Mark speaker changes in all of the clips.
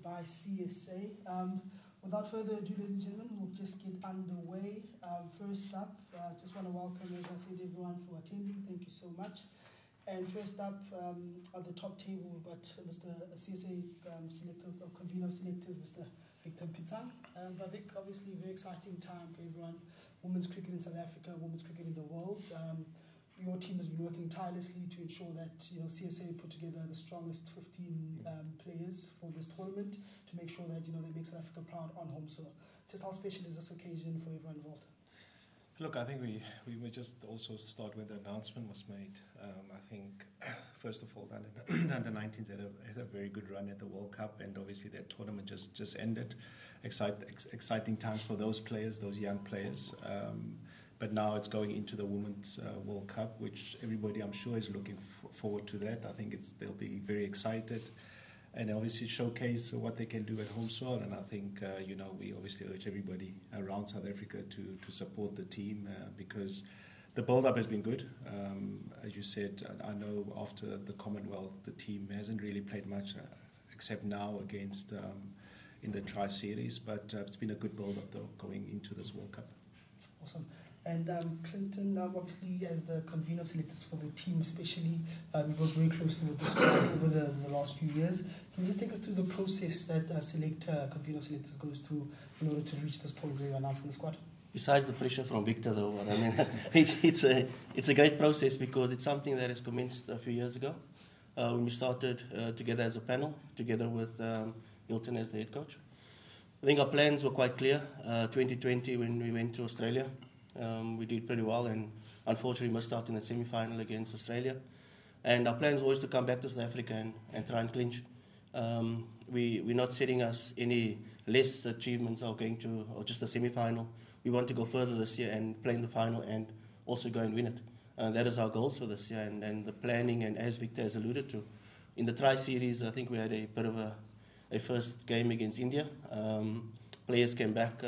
Speaker 1: by CSA. Without further ado, ladies and gentlemen, we'll just get underway. First up, just want to welcome, as I said, everyone for attending. Thank you so much. And first up, at the top table, we've got Mr. CSA selector, convener of selectors, Mr. Victor Patron. But Vic, obviously, very exciting time for everyone. Women's cricket in South Africa, women's cricket in the world. Your team has been working tirelessly to ensure that CSA put together the strongest 15 players for this tournament to make sure that they make South Africa proud on home soil. Just how special is this occasion for everyone involved?
Speaker 2: Look, I think we will just also start when the announcement was made. I think, first of all, the under-19s had a very good run at the World Cup, and obviously that tournament just ended. Exciting times for those players, those young players. But now it's going into the Women's World Cup, which everybody, I'm sure, is looking forward to that. I think they'll be very excited. And obviously showcase what they can do at home soil. And I think, we obviously urge everybody around South Africa to support the team because the build-up has been good. As you said, I know after the Commonwealth, the team hasn't really played much except now against in the Tri-Series. But it's been a good build-up, though, going into this World Cup.
Speaker 1: Awesome. And Clinton, obviously, as the convener of selectors for the team especially, you've worked very closely with this squad over the last few years. Can you just take us through the process that convener of selectors goes through in order to reach this point where you're announcing the squad?
Speaker 3: Besides the pressure from Victor, though, I mean, it's a great process because it's something that has commenced a few years ago when we started together as a panel, together with Hilton as the head coach. I think our plans were quite clear. 2020, when we went to Australia, we did pretty well and unfortunately missed out in the semi-final against Australia. And our plans were always to come back to South Africa and try and clinch. We're not setting us any less achievements or just a semi-final. We want to go further this year and play in the final and also go and win it. That is our goals for this year and the planning, and as Victor has alluded to, in the Tri-Series, I think we had a bit of a first game against India. Players came back,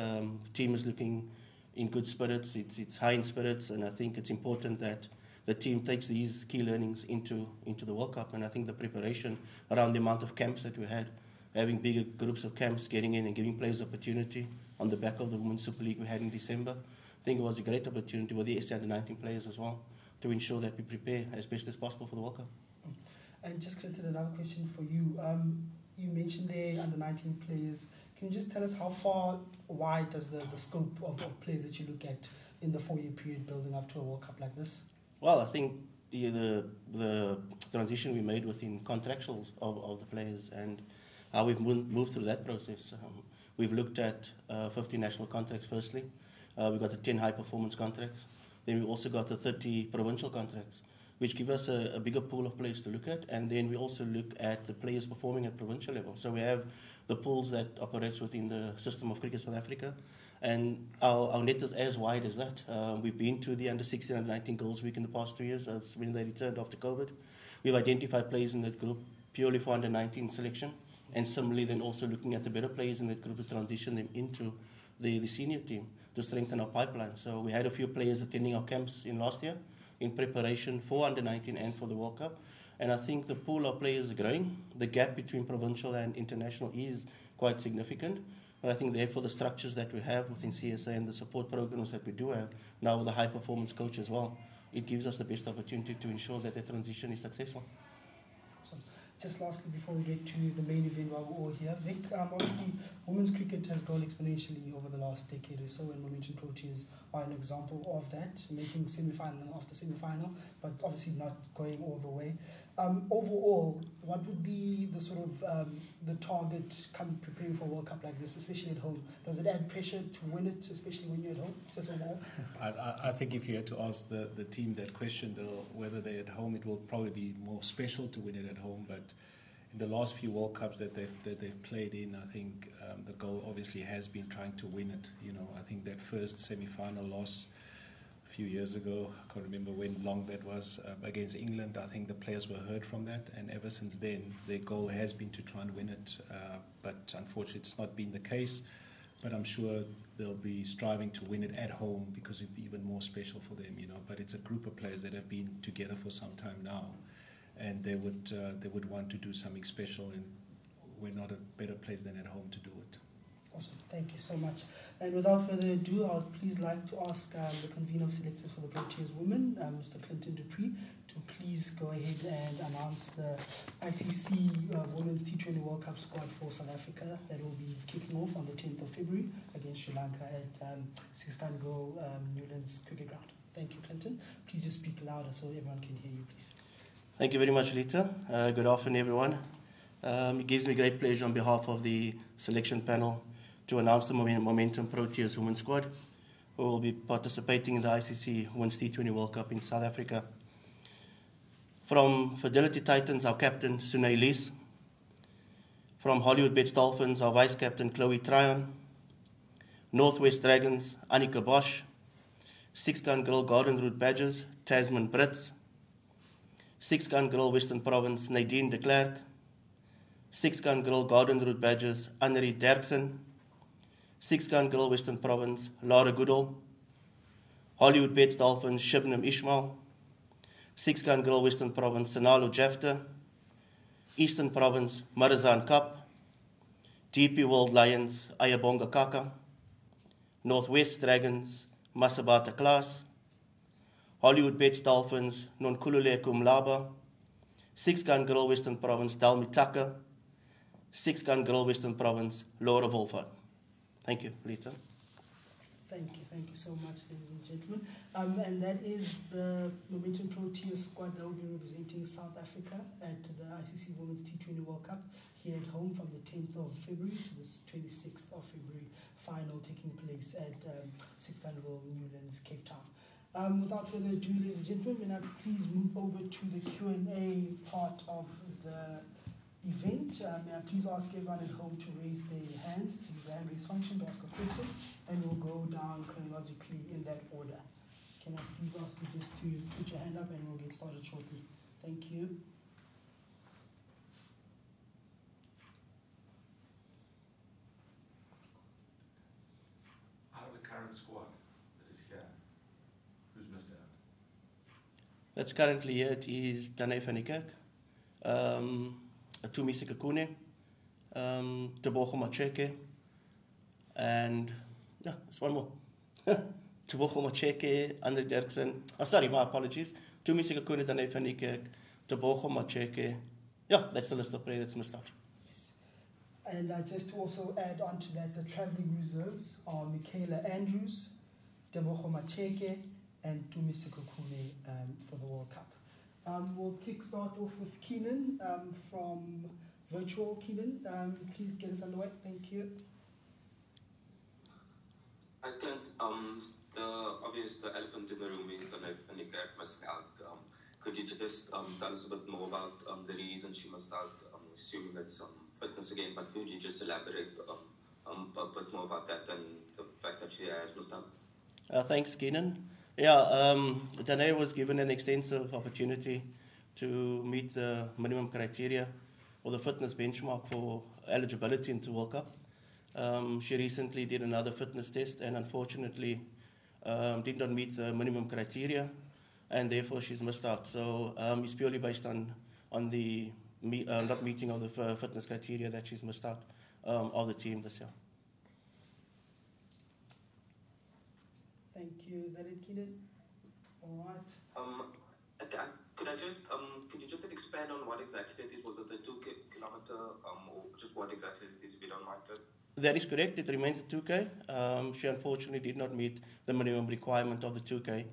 Speaker 3: team is looking in good spirits, it's high in spirits, and I think it's important that the team takes these key learnings into the World Cup. And I think the preparation around the amount of camps that we had, having bigger groups of camps, getting in and giving players opportunity on the back of the Women's Super League we had in December, I think it was a great opportunity with the SA Under-19 players as well to ensure that we prepare as best as possible for the World Cup.
Speaker 1: And just Clinton, another question for you. You mentioned there under-19 players. Can you just tell us how far wide does the scope of players that you look at in the 4-year period building up to a World Cup like this?
Speaker 3: Well, I think the transition we made within contractuals of the players and how we've moved through that process. We've looked at 50 national contracts firstly. We've got the 10 high-performance contracts. Then we've also got the 30 provincial contracts, which give us a bigger pool of players to look at. And then we also look at the players performing at provincial level. So we have the pools that operates within the system of Cricket South Africa. And our net is as wide as that. We've been to the under-16 and under-19 Girls Week in the past 2 years when they returned after COVID. We've identified players in that group purely for under-19 selection. And similarly, then also looking at the better players in that group to transition them into the senior team to strengthen our pipeline. So we had a few players attending our camps in last year in preparation for under-19 and for the World Cup. And I think the pool of players is growing. The gap between provincial and international is quite significant. And I think therefore the structures that we have within CSA and the support programs that we do have, now with a high-performance coach as well, it gives us the best opportunity to ensure that the transition is successful.
Speaker 1: Awesome. Just lastly, before we get to the main event while we're all here, Vic, obviously women's cricket has grown exponentially over the last decade or so, and Momentum Proteas are an example of that, making semi-final after semi-final, but obviously not going all the way. Overall, what would be the sort of the target come preparing for a World Cup like this, especially at home? Does it add pressure to win it, especially when you're at home, just overall?
Speaker 2: I think if you had to ask the team that question, whether they're at home, it will probably be more special to win it at home. But in the last few World Cups that they've played in, I think the goal obviously has been trying to win it. I think that first semi-final loss a few years ago, I can't remember when long that was, against England, I think the players were hurt from that, and ever since then their goal has been to try and win it, but unfortunately it's not been the case. But I'm sure they'll be striving to win it at home because it'd be even more special for them, but it's a group of players that have been together for some time now, and they would want to do something special, and we're not a better place than at home to do it.
Speaker 1: Awesome, thank you so much. And without further ado, I would please like to ask the convener of selectors for the Proteas women, Mr. Clinton Dupree, to please go ahead and announce the ICC Women's T20 World Cup squad for South Africa that will be kicking off on the 10th of February against Sri Lanka at Six-Gun Girl Newlands Cricket Ground. Thank you, Clinton. Please just speak louder so everyone can hear you, please.
Speaker 3: Thank you very much, Lita. Good afternoon, everyone. It gives me great pleasure on behalf of the selection panel to announce the Momentum Proteas women's squad, who will be participating in the ICC Women's T20 World Cup in South Africa. From Fidelity Titans, our captain, Sunay Lees. From Hollywood Bets Dolphins, our vice-captain, Chloe Tryon. Northwest Dragons, Annika Bosch. Six-Gun Girl Garden Route Badgers, Tasman Brits. Six-Gun Girl Western Province, Nadine de Klerk. Six-Gun Girl Garden Route Badgers, Annerie Derksen. Six-Gun Girl Western Province, Lara Goodall. Hollywood Bets Dolphins, Shibnam Ishmael. Six-Gun Girl Western Province, Sanalo Jafta. Eastern Province, Marizan Kap. DP World Lions, Ayabonga Kaka. Northwest Dragons, Masabata Klaas. Hollywood Bets Dolphins, Nonkulule Kumlaba. Six-Gun Girl Western Province, Dalmi Taka. Six-Gun Girl Western Province, Laura Wolfert. Thank you, Lita.
Speaker 1: Thank you so much, ladies and gentlemen. And that is the Momentum Proteas squad that will be representing South Africa at the ICC Women's T20 World Cup here at home from the 10th of February to the 26th of February, final taking place at Six-Gun Girl Newlands, Cape Town. Without further ado, ladies and gentlemen, may I please move over to the Q&A part of the event. May I please ask everyone at home to raise their hands, to use the hand raise function to ask a question, and we'll go down chronologically in that order. Can I please ask you just to put your hand up and we'll get started shortly. Thank you.
Speaker 4: Out of the current squad that is here, who's missed out?
Speaker 3: That's currently here. It is DANE van NIEKERK. Tumi Sikakune, Tebogo Macheke, and yeah, there's one more. Tebogo Macheke, Andre Derksen. Oh, sorry, my apologies. Tumi Sikakune, Dane van NIEKERK, Tebogo Macheke. Yeah, that's the list of players that's missed out.
Speaker 1: Yes. And just to also add on to that, the travelling reserves are Michaela Andrews, Tebogo Macheke, and Tumi Sikakune for the World Cup. We'll start off with Keenan from Virtual. Keenan, please get us underway. Thank you.
Speaker 5: I think the elephant in the room is the NIEKERK missed out. Could you just tell us a bit more about the reason she missed out? I'm assuming it's fitness again, but could you just elaborate a bit more about that and the fact that she has missed out?
Speaker 3: Thanks, Keenan. Yeah, Danae was given an extensive opportunity to meet the minimum criteria or the fitness benchmark for eligibility into World Cup. She recently did another fitness test and unfortunately did not meet the minimum criteria, and therefore she's missed out. So it's purely based on the not meeting of the fitness criteria that she's missed out of the team this year.
Speaker 1: Thank you. Is that it, Keenan? All right.
Speaker 5: Could you just expand on what exactly it is? Was it the 2 kilometer, or just what exactly it is, if you don't mind?
Speaker 3: That is correct. It remains a 2K. She unfortunately did not meet the minimum requirement of the 2K.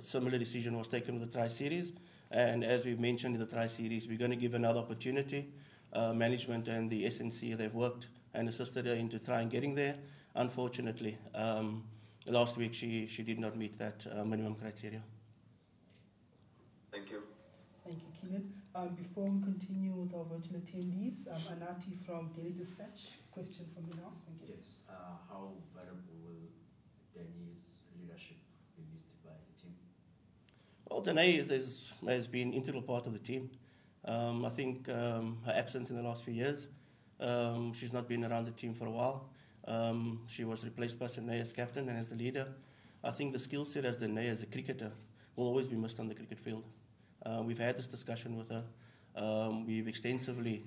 Speaker 3: Similar decision was taken with the Tri-Series, and as we've mentioned in the Tri-Series, we're going to give another opportunity. Management and the SNC, they've worked and assisted her into trying getting there. Unfortunately, last week she did not meet that minimum criteria.
Speaker 5: Thank you.
Speaker 1: Thank you, Keenan. Before we continue with our virtual attendees, Anati from Daily Dispatch, question from you now. Thank you.
Speaker 6: Yes. How valuable will Dane's leadership be missed by the team?
Speaker 3: Well, Dane has been an integral part of the team. I think her absence in the last few years, she's not been around the team for a while. She was replaced by Dane as captain and as the leader. I think the skill set as Dane as a cricketer will always be missed on the cricket field. We've had this discussion with her. We've extensively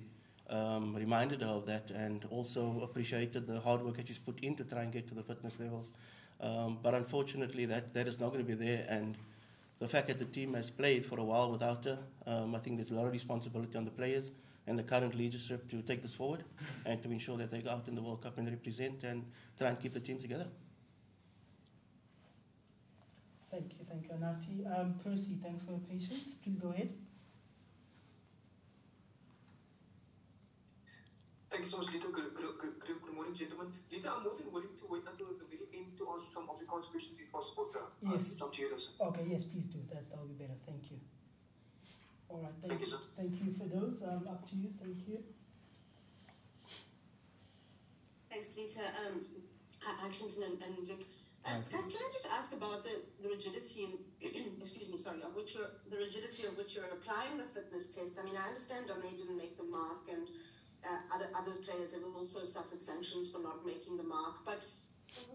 Speaker 3: reminded her of that, and also appreciated the hard work that she's put in to try and get to the fitness levels. But unfortunately, that is not going to be there, and the fact that the team has played for a while without her, I think there's a lot of responsibility on the players and the current leadership to take this forward and to ensure that they go out in the World Cup and represent and try and keep the team together.
Speaker 1: Thank you, Anati. Percy, thanks for your patience. Please go ahead.
Speaker 7: Thank you so much, Lita. Good morning, gentlemen. Lita, I'm more than willing to wait until the very end to ask some Afrikaans questions if possible, sir.
Speaker 1: Yes.
Speaker 7: It's up to you, sir.
Speaker 1: Okay, yes, please do that. That'll be better. Thank you. All right.
Speaker 7: Thank you, sir.
Speaker 1: Thank you for those. Up to you. Thank you.
Speaker 8: Thanks, Lita. Hi, Clinton and Vic. Guys, can I just ask about the rigidity and excuse me, sorry, of which the rigidity of which you're applying the fitness test? I mean, I understand DANE didn't make the mark, and other players have also suffered sanctions for not making the mark. But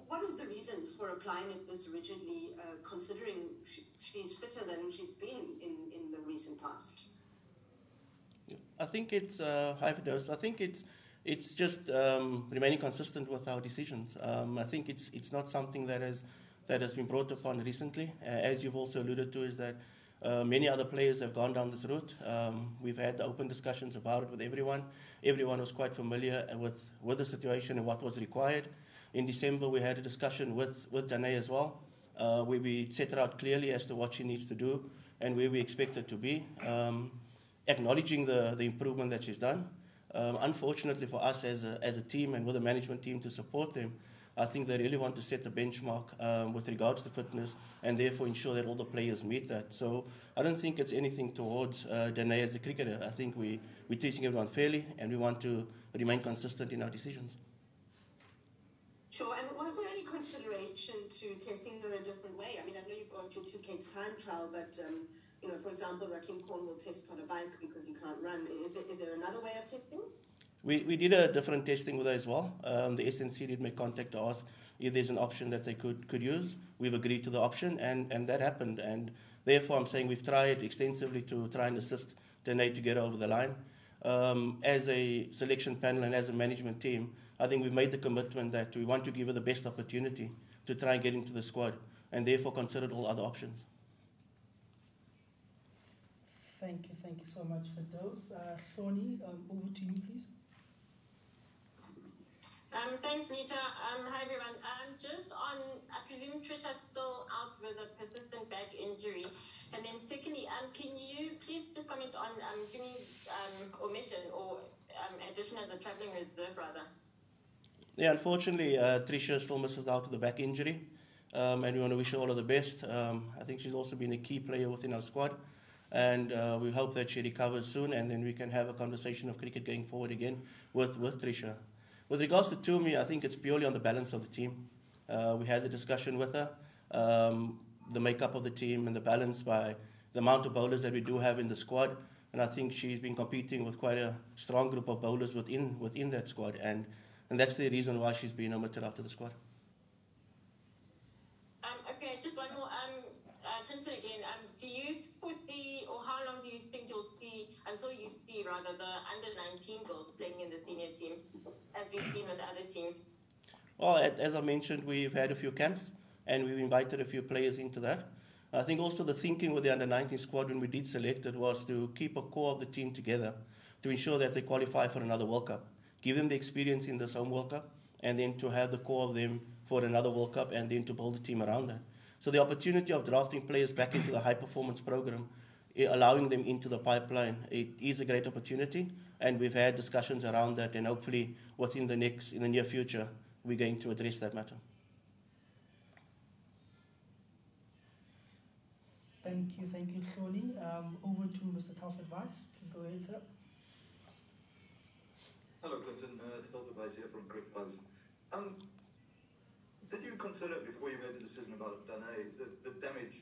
Speaker 8: what is the reason for applying it this rigidly, considering she's fitter than she's been in the recent past?
Speaker 3: I think it's hi, Fidos. I think it's just remaining consistent with our decisions. I think it's not something that has been brought upon recently. As you've also alluded to, is that many other players have gone down this route. We've had open discussions about it with everyone. Everyone was quite familiar with the situation and what was required. In December, we had a discussion with DANE as well, where we set it out clearly as to what she needs to do and where we expect her to be, acknowledging the improvement that she's done. Unfortunately for us as a team and with the management team to support them, I think they really want to set the benchmark with regards to fitness and therefore ensure that all the players meet that. So I don't think it's anything towards DANE as a cricketer. I think we're treating everyone fairly and we want to remain consistent in our decisions.
Speaker 8: Sure, and was there any consideration to testing her a different way? I mean, I know you've got your 2K time trial, but you know, for example, Rakim Korn will test on a bike because he can't run. Is there another way of testing?
Speaker 3: We did a different testing with her as well. The SNC did make contact to ask if there's an option that they could use. We've agreed to the option, and that happened. And therefore, I'm saying we've tried extensively to try and assist DANE to get over the line. As a selection panel and as a management team, I think we've made the commitment that we want to give her the best opportunity to try and get into the squad, and therefore considered all other options.
Speaker 1: Thank you so much for those. Thorny, over to you, please.
Speaker 9: Thanks, Nita. Hi, everyone. Just on, I presume Trisha's still out with a persistent back injury. And then secondly, can you please just comment on Jimmy's omission or addition as a travelling reserve, rather?
Speaker 3: Yeah, unfortunately, Trisha still misses out with the back injury. And we want to wish her all of the best. I think she's also been a key player within our squad. And we hope that she recovers soon and then we can have a conversation of cricket going forward again with Trisha. With regards to Tumi, I think it's purely on the balance of the team. We had the discussion with her, the makeup of the team and the balance by the amount of bowlers that we do have in the squad. And I think she's been competing with quite a strong group of bowlers within that squad. And that's the reason why she's been omitted out of the squad.
Speaker 9: Okay, just one more. Clinton again, do you foresee, or how long do you think you'll see, until you see, rather, the under-19 girls playing in the senior team, as we've seen with other teams?
Speaker 3: Well, as I mentioned, we've had a few camps, and we've invited a few players into that. I think also the thinking with the under-19 squad when we did select it was to keep a core of the team together, to ensure that they qualify for another World Cup, give them the experience in this home World Cup, and then to have the core of them for another World Cup, and then to build a team around that. So the opportunity of drafting players back into the high-performance program, allowing them into the pipeline, it is a great opportunity, and we've had discussions around that, and hopefully in the near future, we're going to address that matter.
Speaker 1: Thank you, Thorny. Over to Mr. Telford Vice. Please go ahead, sir.
Speaker 7: Hello, Clinton. Telford Vice here from Cricket Buzz. Did you consider, before you made the decision about DANE, the damage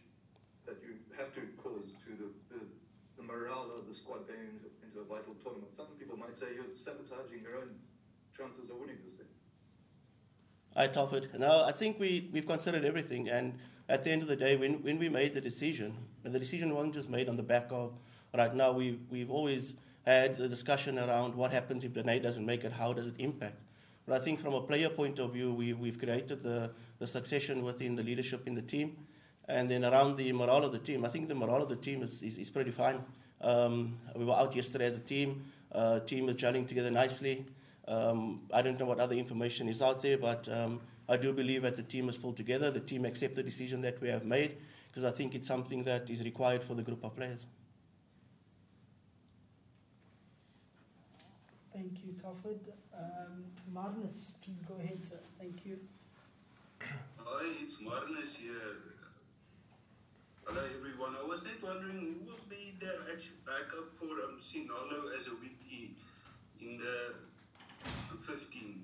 Speaker 7: that you have to cause to the morale of the squad going into a vital tournament? Some people might say you're sabotaging your own chances of winning this thing.
Speaker 3: Hi, Telford. No, I think we've considered everything, and at the end of the day, when we made the decision, and the decision wasn't just made on the back of, right now, we've always had the discussion around what happens if DANE doesn't make it, how does it impact. But I think from a player point of view, we've created the succession within the leadership in the team. And then around the morale of the team, I think the morale of the team is pretty fine. We were out yesterday as a team. Team is gelling together nicely. I don't know what other information is out there, but I do believe that the team is pulled together. The team accepts the decision that we have made, because I think it's something that is required for the group of players.
Speaker 1: Thank you, Tofford. Marnus, please go ahead, sir. Thank you.
Speaker 4: Hi, it's Marnus here. Hello everyone. I was just wondering who will be the actual backup for Sinalo as a wiki in the 15.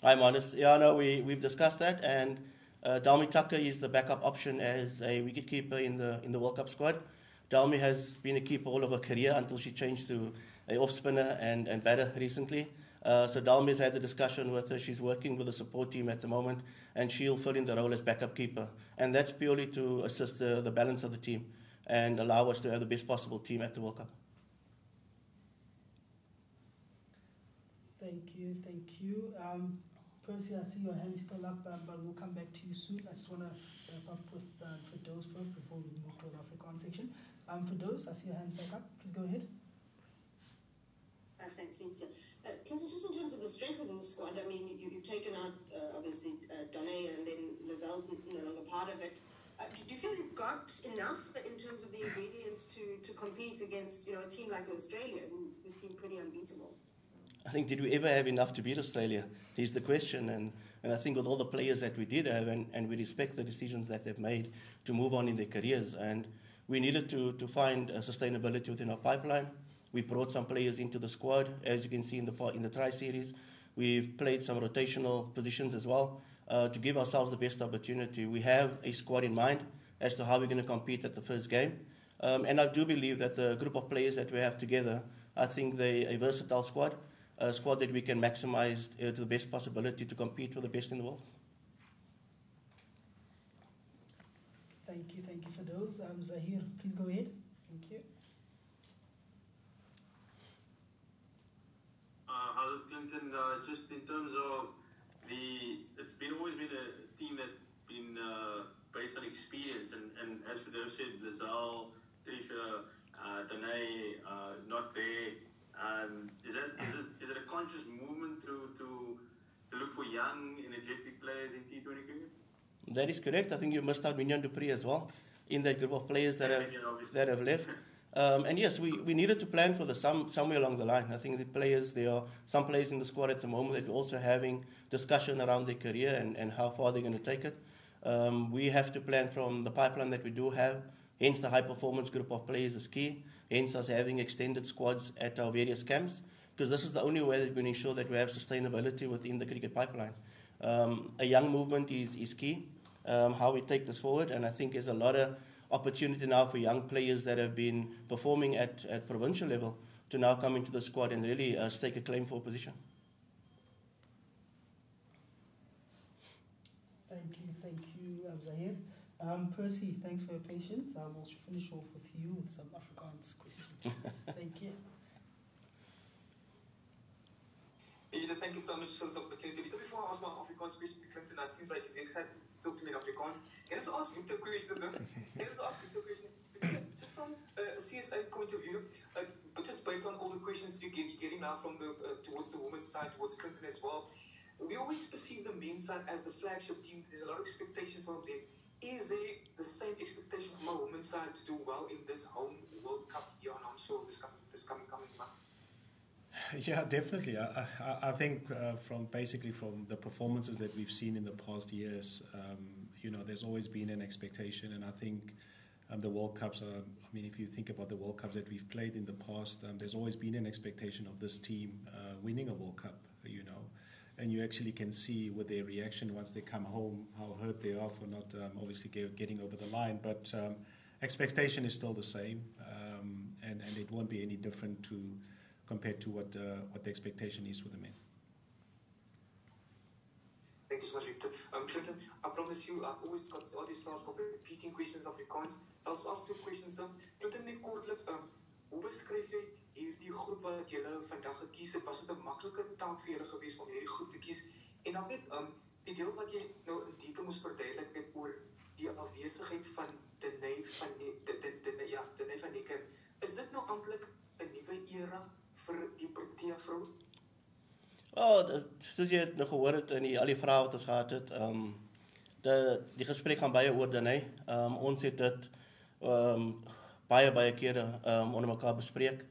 Speaker 3: Hi, Marnus. Yeah, no, we've discussed that, and Dalmi Tucker is the backup option as a wicketkeeper in the World Cup squad. Dalmi has been a keeper all of her career until she changed to an off spinner and batter recently. So Dalmi has had the discussion with her. She's working with the support team at the moment, and she'll fill in the role as backup keeper. And that's purely to assist the balance of the team and allow us to have the best possible team at the World Cup.
Speaker 1: Thank you, thank you. Percy, I see your hand is still up, but we'll come back to you soon. I just want to wrap up with Firdaus first before we move to the Afrikaans section. Firdaus, I see your hands back up. Please go ahead.
Speaker 8: Thanks, Lisa. Clinton, just in terms of the strength of the squad, I mean, you've taken out, obviously, DANE, and then Lazell's no longer part of it. Do you feel you've got enough in terms of the ingredients to compete against, a team like Australia, who seem pretty unbeatable?
Speaker 3: I think, did we ever have enough to beat Australia? Is the question. And I think with all the players that we did have, and we respect the decisions that they've made to move on in their careers, and we needed to find sustainability within our pipeline. We brought some players into the squad, as you can see in the tri-series. We've played some rotational positions as well to give ourselves the best opportunity. We have a squad in mind as to how we're going to compete at the first game. And I do believe that the group of players that we have together, I think they're a versatile squad, a squad that we can maximize to the best possibility to compete with the best in the world.
Speaker 1: Thank you for those. Zahir, please go ahead. Thank you.
Speaker 10: Hello, Clinton. Just in terms of it's always been a team that's been based on experience, and as Firdaus said, Lazelle, Trisha, DANE, not there. Is it a conscious movement to look for young, energetic players in T20 cricket?
Speaker 3: That is correct. I think you missed out Mignon du Preez as well in that group of players that have left. And yes, we needed to plan for somewhere along the line. I think there are some players in the squad at the moment that are also having discussion around their career and how far they're going to take it. We have to plan from the pipeline that we do have, hence the high performance group of players is key, hence us having extended squads at our various camps, because this is the only way that we can ensure that we have sustainability within the cricket pipeline. A young movement is key, how we take this forward, and I think there's a lot of opportunity now for young players that have been performing at provincial level to now come into the squad and really stake a claim for a position.
Speaker 1: Thank you, Zahir. Percy, thanks for your patience. I will finish off with you with some Afrikaans questions. Thank you.
Speaker 5: Peter, thank you so much for this opportunity. Before I ask my Afrikaans question to Clinton, it seems like he's excited to talk to me in Afrikaans. Can I just ask Victor a question? Just from a CSA point of view, but just based on all the questions you're getting now from towards the women's side, towards Clinton as well, we always perceive the men's side as the flagship team. There's a lot of expectation from them. Is there the same expectation from our women's side to do well in this home World Cup year? And I'm sure this coming month.
Speaker 2: Yeah, definitely. I think from the performances that we've seen in the past years, there's always been an expectation, and I think the World Cups are. I mean, if you think about the World Cups that we've played in the past, there's always been an expectation of this team winning a World Cup. And you actually can see with their reaction once they come home how hurt they are for not obviously getting over the line. But expectation is still the same, and it won't be any different compared to what the expectation is for the men.
Speaker 5: Thank you so much, Victor. Clinton, I promise you, I've always got this audience task of repeating questions of Afrikaans. So I'll ask two questions. Clinton, kortliks,
Speaker 11: hoe beskryf jy hierdie groep wat julle vandag gekies het? Was dit 'n maklike taak vir julle gewees om hierdie groep te kies? En dan net die deel wat jy nou in detail moes verduidelik het oor die afwesigheid van DANE van NIEKERK. Is dit nou eintlik 'n nuwe era vir die Protea vrou?
Speaker 3: Soos jy het nou gehoor het in al die vrae wat ons gehad het, die gesprek gaan baie oor DANE. Ons het dit baie kere onder mekaar bespreek.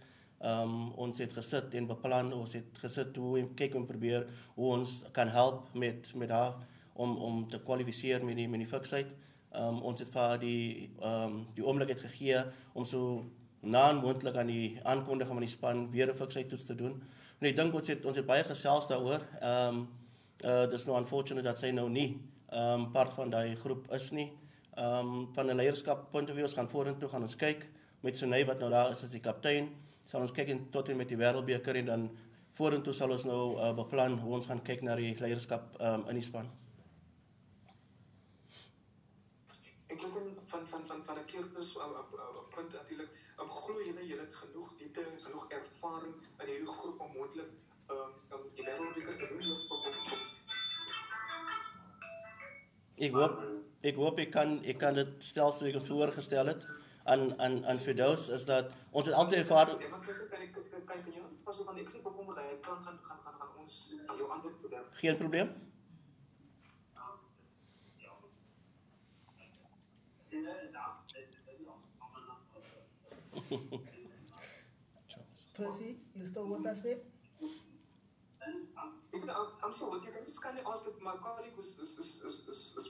Speaker 3: Ons het gesit en beplan, ons het gesit hoe en kyk en probeer hoe ons kan help met haar om te kwalifiseer met die fiksheid. Ons het vir haar die oomblikheid gegee om so na moontlik aan die aankondiging van die span weer 'n fiksheid toets te doen. En ek dink ons het baie gesels daaroor. Dis nou unfortunate dat sy nou nie part van daai groep is nie. Van 'n leierskap punt of view, ons gaan vorentoe gaan ons kyk met Sunay wat nou daar is as die kaptein. Sal ons kyk tot en met die wêreldbeker en dan vorentoe sal ons nou beplan hoe ons gaan kyk na die leierskap in die span.
Speaker 11: Ek dink van 'n keerder so 'n punt natuurlik. Glo julle het genoeg diepte, genoeg ervaring in hierdie groep om moontlik die wêreldbeker te doen?
Speaker 3: Ek hoop ek kan dit stel soos ek het voorgestel het aan Firdaus, is dat ons het altyd ervaring.
Speaker 11: Kan jy pas op aan ek sê bekommerd hy gaan ons as jou antwoord probeer.
Speaker 3: Geen probleem.
Speaker 1: Percy, you still with us there?
Speaker 11: I'm still with you. Can I just kindly ask that my colleague whose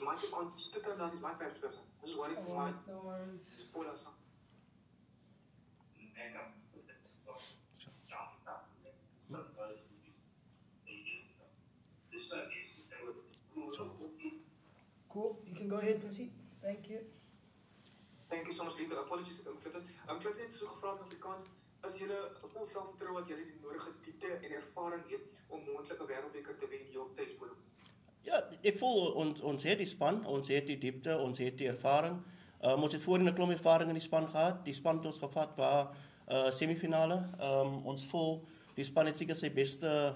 Speaker 11: mic is on, just turn down his mic perhaps. This is what it might spoil us.
Speaker 1: Cool, you can go ahead, Percy. Thank you.
Speaker 11: Thank you so much, Lita. Apologies, Clinton. Clinton het so gevra in Afrikaans, as julle vol selfvertroue dat julle die nodige diepte en ervaring het om moontlik 'n wêreldbeker te wen hier op tuisbodem?
Speaker 3: Ja, ek voel ons het die span, ons het die diepte, ons het die ervaring. Ons het voorheen 'n klomp ervaring in die span gehad. Die span het ons gevat waar semifinale. Ons voel die span het seker sy beste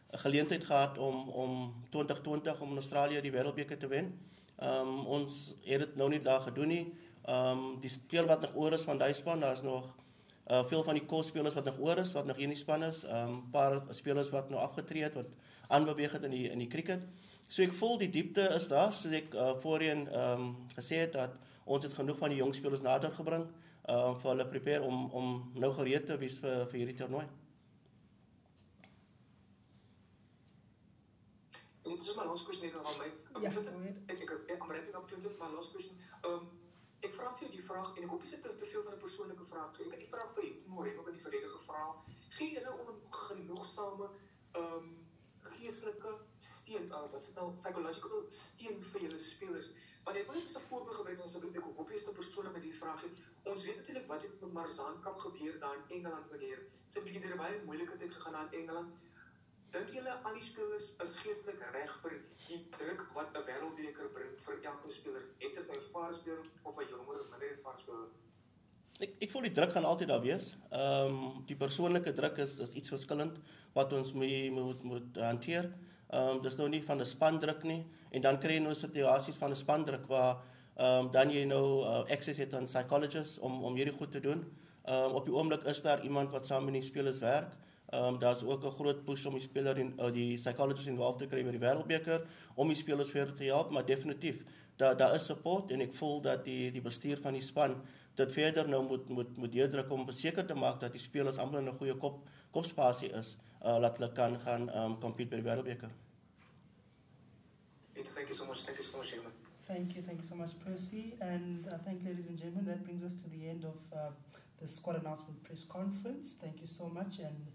Speaker 3: geleentheid gehad om 2020 om in Australië die wêreldbeker te wen. Ons het dit nou nie daar gedoen nie. Die speel wat nog oor is van die span, daar is nog veel van die core-spelers wat nog oor is, wat nog in die span is, paar spelers wat nou afgetree het, wat aanbeweeg het in die cricket. So ek voel die diepte is daar, soos ek voorheen gesê het, dat ons het genoeg van die jong spelers nader gebring, vir hulle prepare om nou gereed te wees vir hierdie toernooi.
Speaker 11: And this is my last question even on my.
Speaker 1: Yeah, go ahead.
Speaker 11: I'm wrapping up Clinton. My last question. Ek vra vir jou die vraag en ek hoop jy sit te veel van 'n persoonlike vraag. So ek het die vraag vir Hector en ook in die verlede gevra. Gee julle genoegsame geestelike steun, wat is nou psychological steun vir julle spelers? Want ek wil net 'n voorbeeld gebruik asseblief. Ek hoop jy is te persoonlik met hierdie vraag. Ons weet natuurlik wat het met Marzaan Cup gebeur daar in Engeland wanneer sy 'n bietjie deur 'n baie moeilike tyd gegaan daar in Engeland. Dink julle al die spelers is geestelik reg vir die druk wat 'n wêreldbeker bring vir elke speler? Het dit 'n ervare speler of 'n jonger of minder ervare speler?
Speaker 3: Ek voel die druk gaan altyd daar wees. Die persoonlike druk is iets verskillend wat ons moet hanteer. Dis nou nie van 'n spandruk nie en dan kry jy nou situasies van 'n spandruk waar dan jy nou access het aan psychologists om hierdie goed te doen. Op die oomblik is daar iemand wat saam met die spelers werk. Daar's ook 'n groot push om die speler en die psychologists involved te kry by die wêreldbeker om die spelers verder te help, maar definitief daar is support en ek voel dat die bestuur van die span dit verder nou moet deurdruk om seker te maak dat die spelers almal in 'n goeie kopspasie is, dat hulle kan gaan compete by die wêreldbeker.
Speaker 11: Thank you so much, Shaman.
Speaker 1: Thank you so much, Percy. And I think, ladies and gentlemen, that brings us to the end of the squad announcement press conference. Thank you so much. And